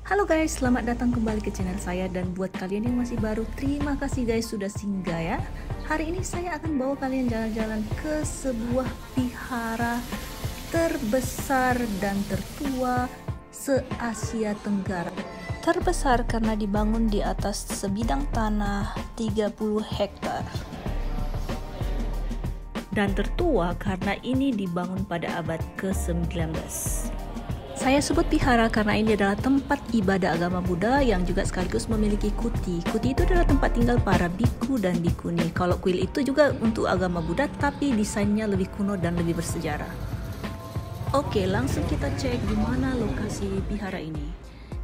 Halo guys, selamat datang kembali ke channel saya, dan buat kalian yang masih baru, terima kasih guys sudah singgah ya. Hari ini saya akan bawa kalian jalan-jalan ke sebuah vihara terbesar dan tertua se-Asia Tenggara. Terbesar karena dibangun di atas sebidang tanah 30 hektar. Dan tertua karena ini dibangun pada abad ke-19. Saya sebut vihara karena ini adalah tempat ibadah agama Buddha yang juga sekaligus memiliki kuti. Kuti itu adalah tempat tinggal para biku dan bikuni. Kalau kuil itu juga untuk agama Buddha, tapi desainnya lebih kuno dan lebih bersejarah. Oke, langsung kita cek di mana lokasi vihara ini.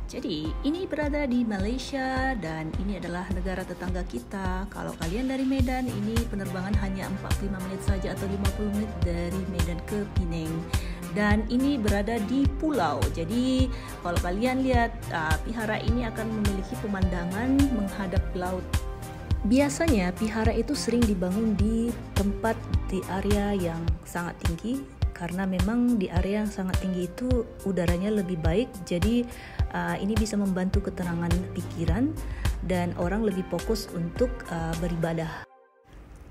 Jadi, ini berada di Malaysia dan ini adalah negara tetangga kita. Kalau kalian dari Medan, ini penerbangan hanya 45 menit saja atau 50 menit dari Medan ke Penang. Dan ini berada di pulau. Jadi kalau kalian lihat, vihara ini akan memiliki pemandangan menghadap laut. Biasanya vihara itu sering dibangun di tempat di area yang sangat tinggi, karena memang di area yang sangat tinggi itu udaranya lebih baik. Jadi ini bisa membantu ketenangan pikiran dan orang lebih fokus untuk beribadah.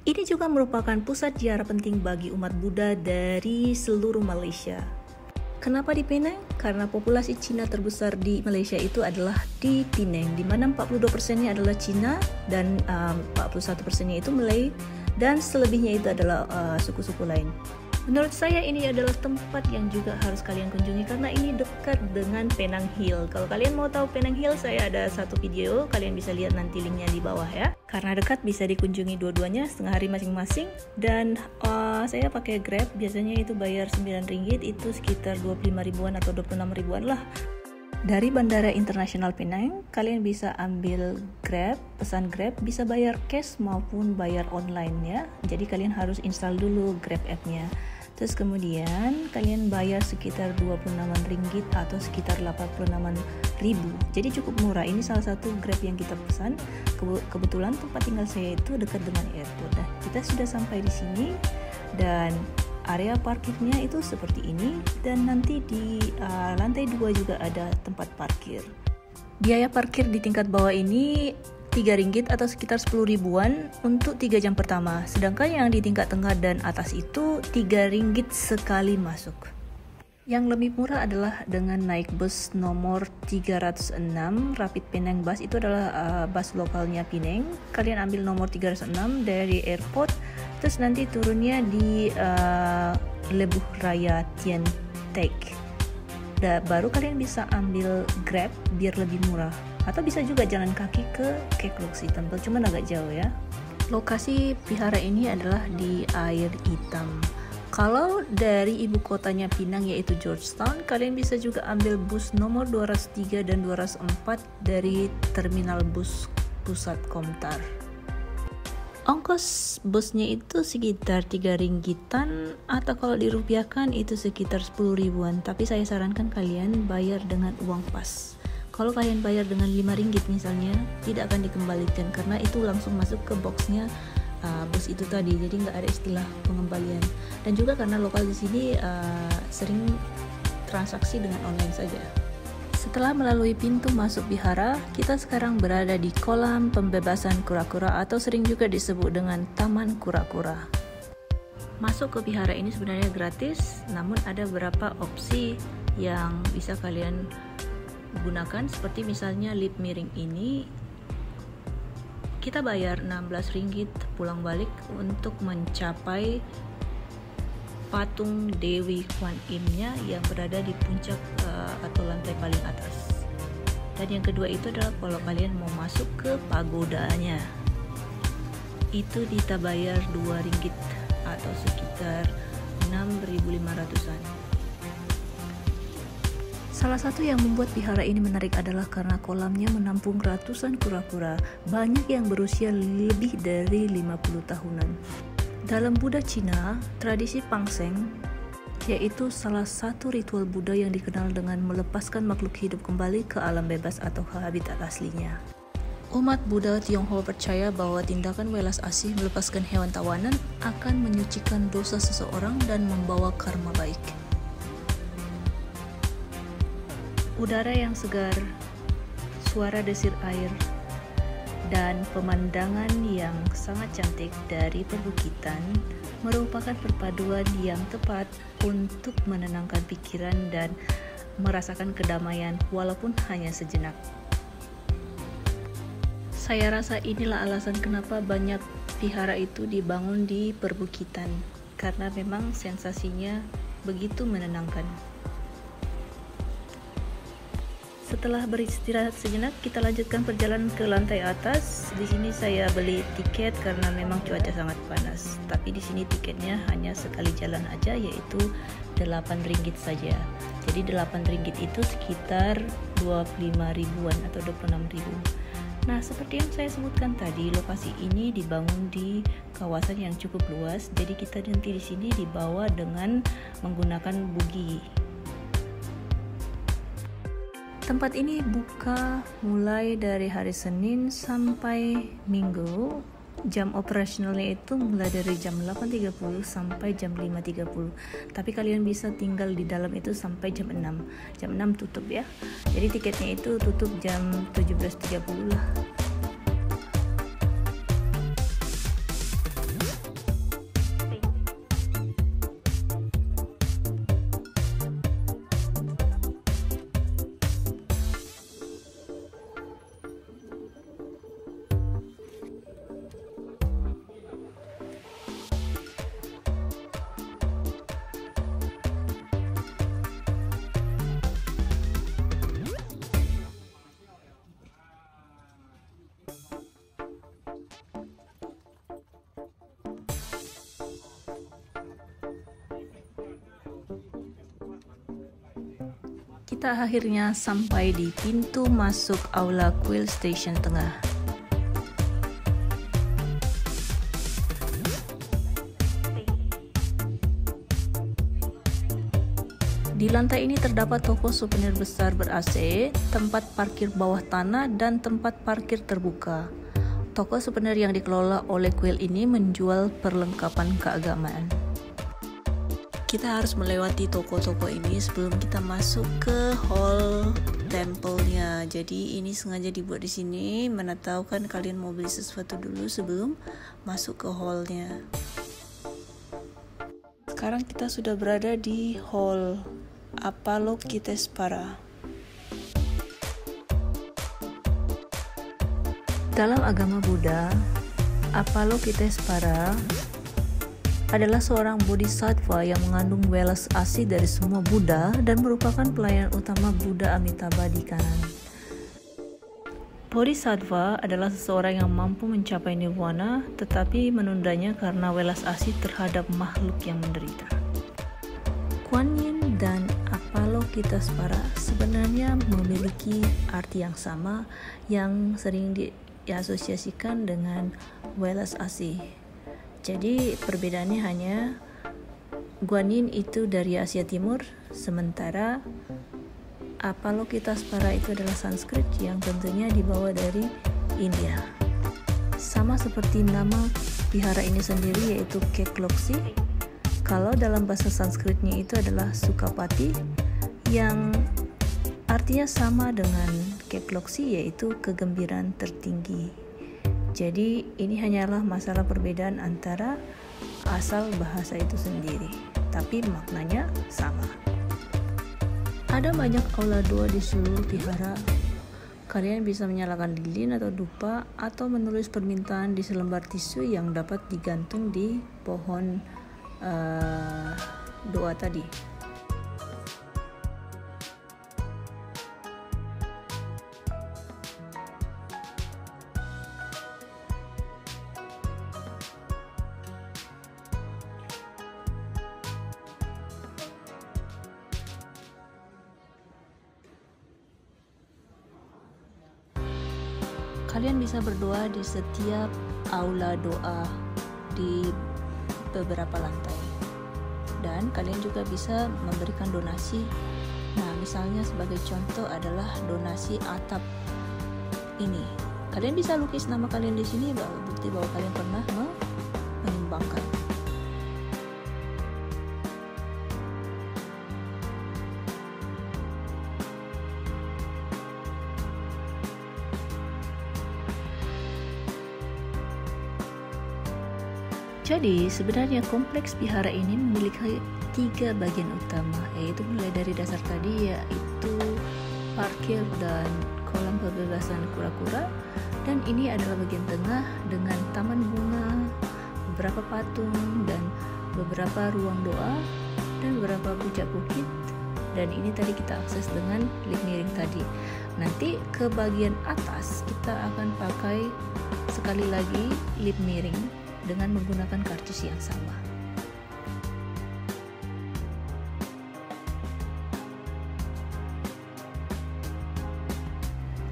Ini juga merupakan pusat ziarah penting bagi umat Buddha dari seluruh Malaysia. Kenapa di Penang? Karena populasi Cina terbesar di Malaysia itu adalah di Penang, di mana 42%-nya adalah Cina dan 41%-nya itu Malay, dan selebihnya itu adalah suku-suku lain. Menurut saya ini adalah tempat yang juga harus kalian kunjungi karena ini dekat dengan Penang Hill. Kalau kalian mau tahu Penang Hill, saya ada satu video, kalian bisa lihat nanti linknya di bawah ya. Karena dekat, bisa dikunjungi dua-duanya setengah hari masing-masing. Dan saya pakai Grab, biasanya itu bayar 9 ringgit, itu sekitar 25 ribuan atau 26 ribuan lah. Dari Bandara Internasional Penang, kalian bisa ambil Grab, pesan Grab, bisa bayar cash maupun bayar online ya. Jadi kalian harus install dulu Grab app-nya. Terus kemudian kalian bayar sekitar 26 ringgit atau sekitar 86 ribu. Jadi cukup murah. Ini salah satu Grab yang kita pesan. Kebetulan tempat tinggal saya itu dekat dengan airport. Nah, kita sudah sampai di sini dan area parkirnya itu seperti ini, dan nanti di lantai 2 juga ada tempat parkir. Biaya parkir di tingkat bawah ini 3 ringgit atau sekitar 10 ribuan untuk 3 jam pertama. Sedangkan yang di tingkat tengah dan atas itu 3 ringgit sekali masuk. Yang lebih murah adalah dengan naik bus nomor 306 Rapid Penang Bus. Itu adalah bus lokalnya Penang. Kalian ambil nomor 306 dari airport, terus nanti turunnya di Lebuh Raya Tian Teck. Baru kalian bisa ambil Grab biar lebih murah. Atau bisa juga jalan kaki ke Kek Lok Si Temple, cuman agak jauh ya. Lokasi vihara ini adalah di Air Hitam. Kalau dari ibu kotanya Penang yaitu Georgetown, kalian bisa juga ambil bus nomor 203 dan 204 dari terminal bus pusat Komtar. Ongkos busnya itu sekitar 3 ringgitan atau kalau dirupiahkan itu sekitar 10 ribuan. Tapi saya sarankan kalian bayar dengan uang pas. Kalau kalian bayar dengan 5 ringgit misalnya, tidak akan dikembalikan karena itu langsung masuk ke boxnya bus itu tadi. Jadi nggak ada istilah pengembalian. Dan juga karena lokal di sini sering transaksi dengan online saja. Setelah melalui pintu masuk vihara, kita sekarang berada di kolam pembebasan kura-kura atau sering juga disebut dengan Taman Kura-Kura. Masuk ke vihara ini sebenarnya gratis, namun ada beberapa opsi yang bisa kalian gunakan, seperti misalnya lift miring ini. Kita bayar 16 ringgit pulang balik untuk mencapai patung Dewi Kwan Im-nya yang berada di puncak atau lantai paling atas. Dan yang kedua itu adalah kalau kalian mau masuk ke pagodanya, itu kita bayar 2 ringgit atau sekitar 6.500-an. Salah satu yang membuat vihara ini menarik adalah karena kolamnya menampung ratusan kura-kura, banyak yang berusia lebih dari 50 tahunan. Dalam Buddha Cina, tradisi Pangseng, yaitu salah satu ritual Buddha yang dikenal dengan melepaskan makhluk hidup kembali ke alam bebas atau ke habitat aslinya. Umat Buddha Tionghoa percaya bahwa tindakan welas asih melepaskan hewan tawanan akan menyucikan dosa seseorang dan membawa karma baik. Udara yang segar, suara desir air, dan pemandangan yang sangat cantik dari perbukitan merupakan perpaduan yang tepat untuk menenangkan pikiran dan merasakan kedamaian walaupun hanya sejenak. Saya rasa inilah alasan kenapa banyak vihara itu dibangun di perbukitan, karena memang sensasinya begitu menenangkan. Setelah beristirahat sejenak, kita lanjutkan perjalanan ke lantai atas. Di sini saya beli tiket karena memang cuaca sangat panas. Tapi di sini tiketnya hanya sekali jalan aja, yaitu 8 ringgit saja. Jadi 8 ringgit itu sekitar 25 ribuan atau 26 ribu. Nah, seperti yang saya sebutkan tadi, lokasi ini dibangun di kawasan yang cukup luas. Jadi kita nanti di sini dibawa dengan menggunakan bugi. Tempat ini buka mulai dari hari Senin sampai Minggu. Jam operasionalnya itu mulai dari jam 8.30 sampai jam 5.30. Tapi kalian bisa tinggal di dalam itu sampai jam 6. Jam 6 tutup ya. Jadi tiketnya itu tutup jam 17.30 lah. Kita akhirnya sampai di pintu masuk aula Quill Station Tengah. Di lantai ini terdapat toko souvenir besar ber-AC, tempat parkir bawah tanah, dan tempat parkir terbuka. Toko souvenir yang dikelola oleh Quill ini menjual perlengkapan keagamaan. Kita harus melewati toko-toko ini sebelum kita masuk ke hall temple-nya. Jadi ini sengaja dibuat di sini, mana tahu kan kalian mau beli sesuatu dulu sebelum masuk ke hall-nya. Sekarang kita sudah berada di hall Avalokiteshvara. Dalam agama Buddha, Avalokiteshvara adalah seorang bodhisattva yang mengandung welas asih dari semua Buddha dan merupakan pelayan utama Buddha Amitabha di kanan. Bodhisattva adalah seseorang yang mampu mencapai nirwana tetapi menundanya karena welas asih terhadap makhluk yang menderita. Kuan Yin dan Avalokiteshvara sebenarnya memiliki arti yang sama yang sering diasosiasikan dengan welas asih. Jadi perbedaannya hanya Guanyin itu dari Asia Timur, sementara Avalokiteshvara itu adalah Sanskrit yang tentunya dibawa dari India. Sama seperti nama vihara ini sendiri yaitu Kekloksi. Kalau dalam bahasa Sanskritnya itu adalah Sukapati yang artinya sama dengan Kekloksi yaitu kegembiraan tertinggi. Jadi ini hanyalah masalah perbedaan antara asal bahasa itu sendiri, tapi maknanya sama. Ada banyak aula doa di seluruh vihara. Kalian bisa menyalakan lilin atau dupa atau menulis permintaan di selembar tisu yang dapat digantung di pohon doa tadi. Kalian bisa berdoa di setiap aula doa di beberapa lantai. Dan kalian juga bisa memberikan donasi. Nah, misalnya sebagai contoh adalah donasi atap ini. Kalian bisa lukis nama kalian di sini, bukti bahwa kalian pernah menyumbangkan. Jadi sebenarnya kompleks vihara ini memiliki 3 bagian utama, yaitu mulai dari dasar tadi yaitu parkir dan kolam pembebasan kura-kura, dan ini adalah bagian tengah dengan taman bunga, beberapa patung dan beberapa ruang doa dan beberapa puncak bukit, dan ini tadi kita akses dengan lift miring tadi. Nanti ke bagian atas kita akan pakai sekali lagi lift miring dengan menggunakan karcis yang sama.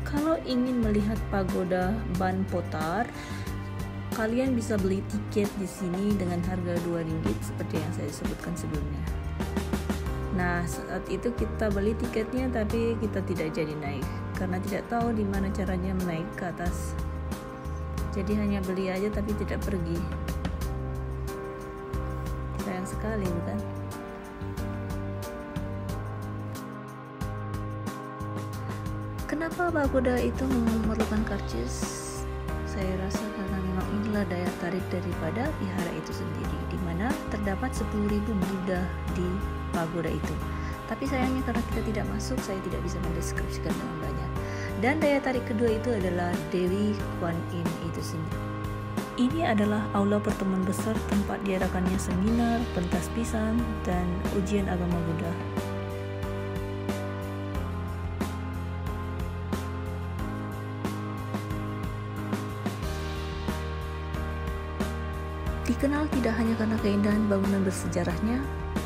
Kalau ingin melihat pagoda Ban Potar, kalian bisa beli tiket di sini dengan harga Rp2 seperti yang saya sebutkan sebelumnya. Nah, saat itu kita beli tiketnya tapi kita tidak jadi naik karena tidak tahu di mana caranya naik ke atas. Jadi hanya beli aja tapi tidak pergi. Sayang sekali, bukan? Kenapa pagoda itu memerlukan karcis? Saya rasa karena memang inilah daya tarik daripada vihara itu sendiri, di mana terdapat 10.000 Buddha di pagoda itu. Tapi sayangnya karena kita tidak masuk, saya tidak bisa mendeskripsikan dengan banyak. Dan daya tarik kedua itu adalah Dewi Kuan Yin itu sendiri. Ini adalah aula pertemuan besar tempat diadakannya seminar, pentas pisan, dan ujian agama Buddha. Dikenal tidak hanya karena keindahan bangunan bersejarahnya,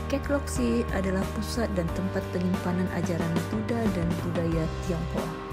Kek Lok-si adalah pusat dan tempat penyimpanan ajaran Buddha dan budaya Tionghoa.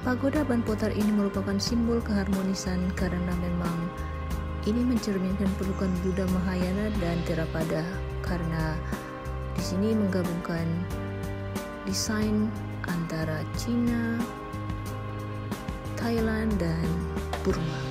Pagoda Ban Potar ini merupakan simbol keharmonisan karena memang ini mencerminkan pelukan Buddha Mahayana dan Theravada, karena di sini menggabungkan desain antara Cina, Thailand, dan Burma.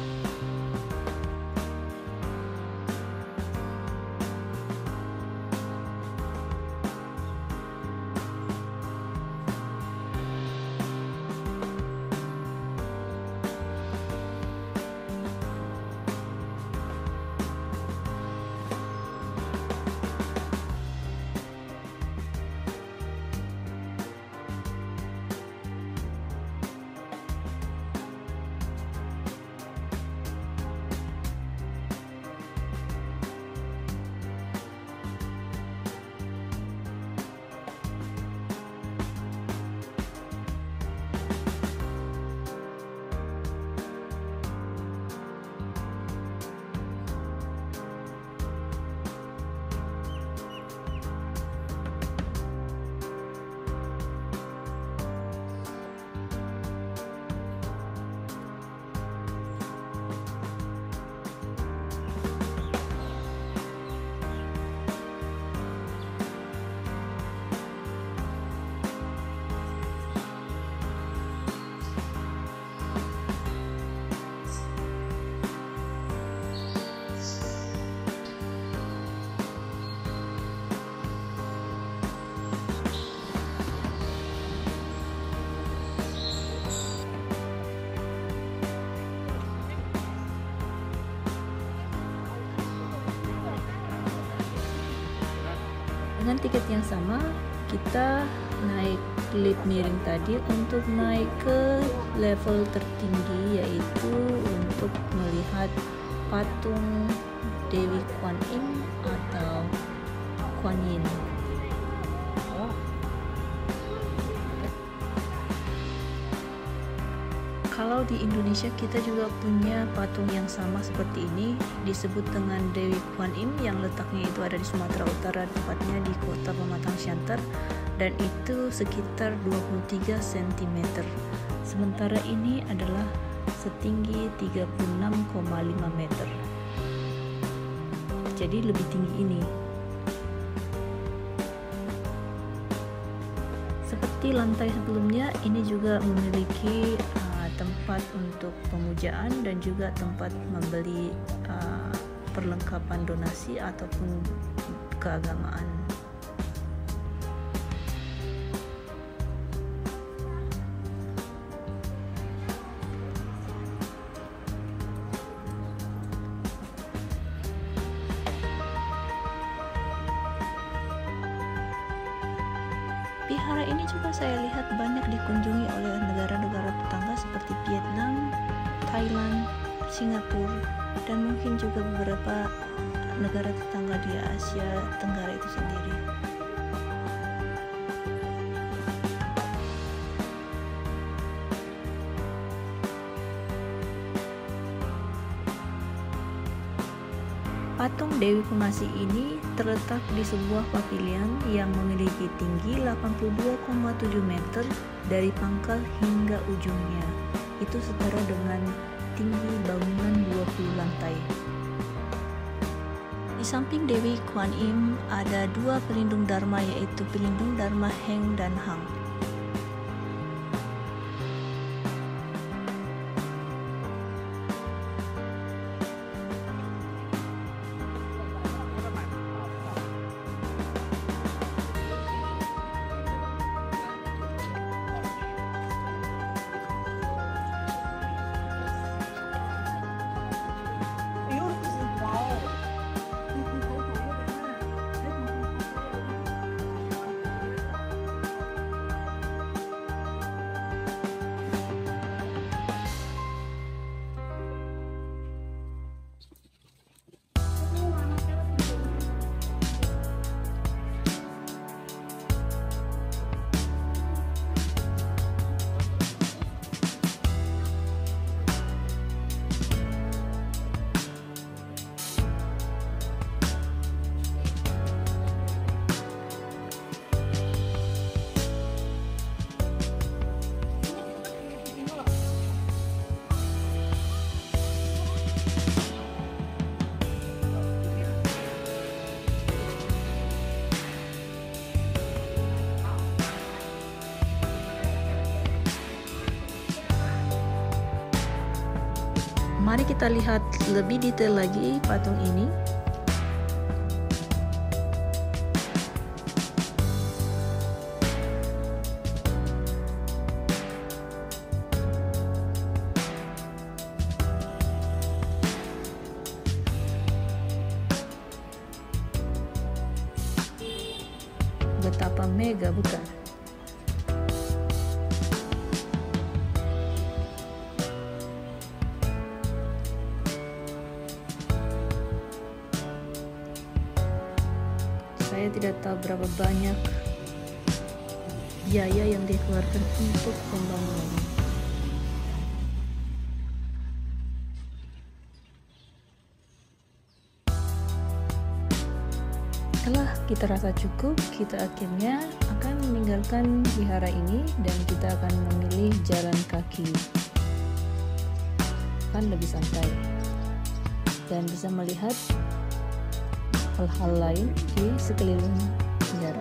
Dengan tiket yang sama, kita naik lift miring tadi untuk naik ke level tertinggi, yaitu untuk melihat patung Dewi Kuan Im atau Kuan Yin. Kalau di Indonesia kita juga punya patung yang sama seperti ini, disebut dengan Dewi Kuan Im, yang letaknya itu ada di Sumatera Utara, tepatnya di Kota Pematang Siantar, dan itu sekitar 23 cm. Sementara ini adalah setinggi 36,5 meter. Jadi lebih tinggi ini. Seperti lantai sebelumnya, ini juga memiliki tempat untuk pemujaan dan juga tempat membeli perlengkapan donasi ataupun keagamaan. Vihara ini juga saya lihat banyak dikunjungi oleh negara-negara tetangga seperti Vietnam, Thailand, Singapura, dan mungkin juga beberapa negara tetangga di Asia Tenggara itu sendiri. Patung Dewi Pengasih ini terletak di sebuah pavilion yang memiliki tinggi 82,7 meter dari pangkal hingga ujungnya. Itu setara dengan tinggi bangunan 20 lantai. Di samping Dewi Kuan Im ada dua pelindung Dharma, yaitu pelindung Dharma Heng dan Hang. Mari kita lihat lebih detail lagi patung ini. Betapa mega, bukan? Saya tidak tahu berapa banyak biaya yang dikeluarkan untuk pembangunan. Setelah kita rasa cukup, kita akhirnya akan meninggalkan wihara ini dan kita akan memilih jalan kaki. Akan lebih santai dan bisa melihat hal-hal lain di sekeliling wihara.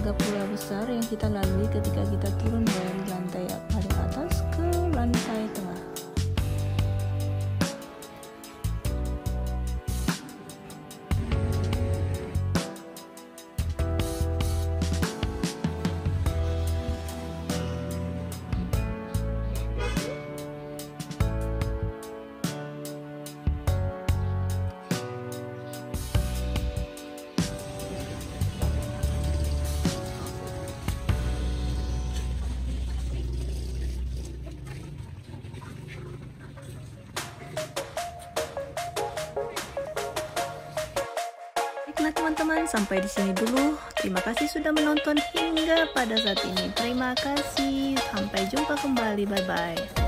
Gapura besar yang kita lalui ketika kita turun dari lantai paling atas ke lantai tengah. Baiklah teman-teman, sampai di sini dulu. Terima kasih sudah menonton hingga pada saat ini. Terima kasih. Sampai jumpa kembali. Bye-bye.